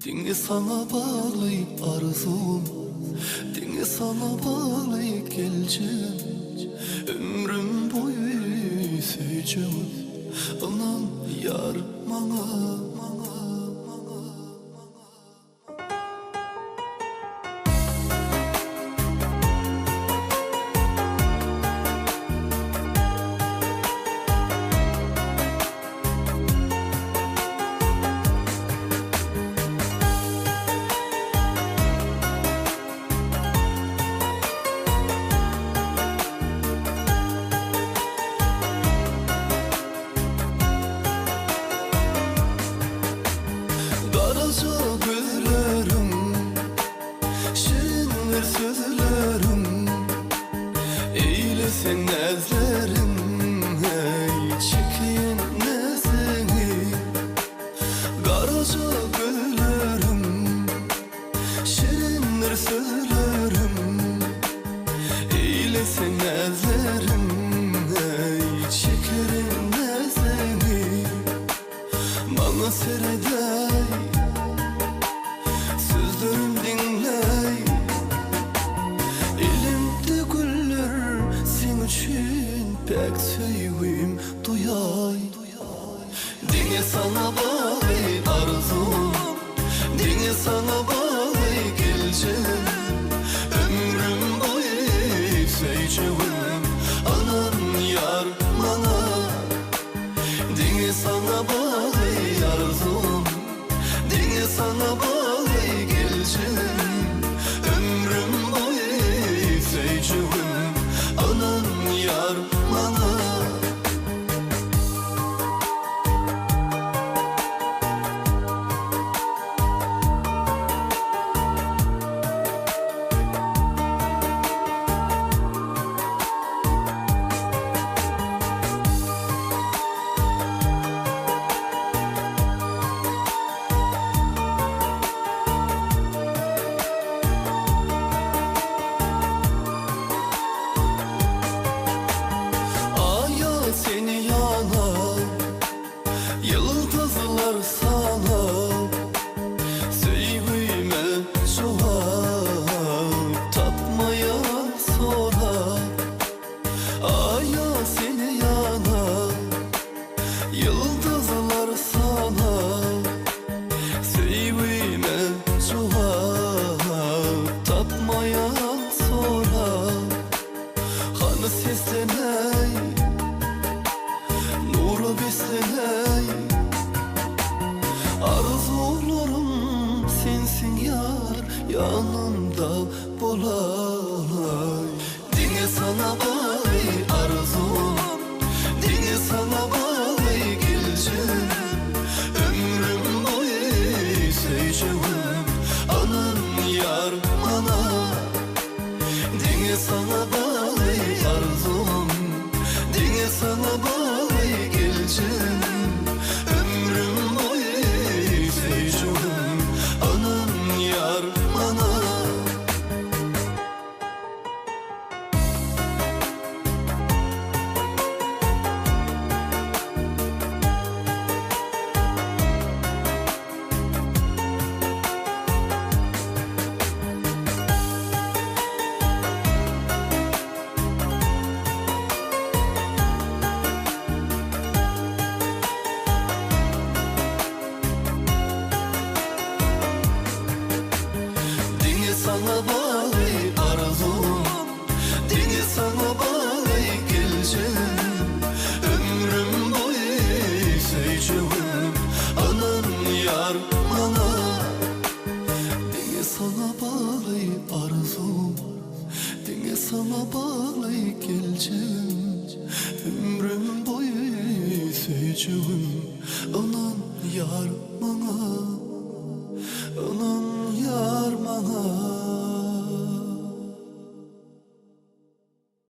Denge sana bağlı arzum, denge sana bağlı geleceğim. Ömrüm boyu seveceğim. Anan yar bana. Güllerim, şirinler sözlerim, eylesin nezlerim, hey çekin nezini. Karaca güllerim, şirinler sözlerim, eylesin nezlerim, hey çekin nezini. Bana sereday sözlerim dinley, elimde güller sen için pek sevim duyay. Denge sana bağlı arzum, denge sana bağlı geleceğim. Ömrüm boyu seveceğim. Anan yar bana, denge sana bağlı arzum, denge sana bağlı geleceğim. Ömrüm boyu seveceğim. Anan yar bana. Seni yana, yıldızlar sana, sevime çoğal, tapmaya sonra. Aya seni yana, yıldızlar sana, sevime çoğal, tapmaya sonra. Hanı sesleney, nuru besleney, arzularım sensin yar, yanımda bolay. Denge sana bağlı arzum, denge sana bağlı geleceğim. Ömrüm boyu seveceğim. Anan yar bana, denge sana bağlı arzum, denge sana bağlı geleceğim. Ömrüm boyu seveceğim. Anan yar bana. Sana bağlı arzum, denge sana bağlı geleceğim. Ömrüm boyu seveceğim. Anan yar bana, denge sana bağlı arzum, denge sana bağlı geleceğim. Ömrüm boyu seveceğim. Anan yar bana, anan yar bana.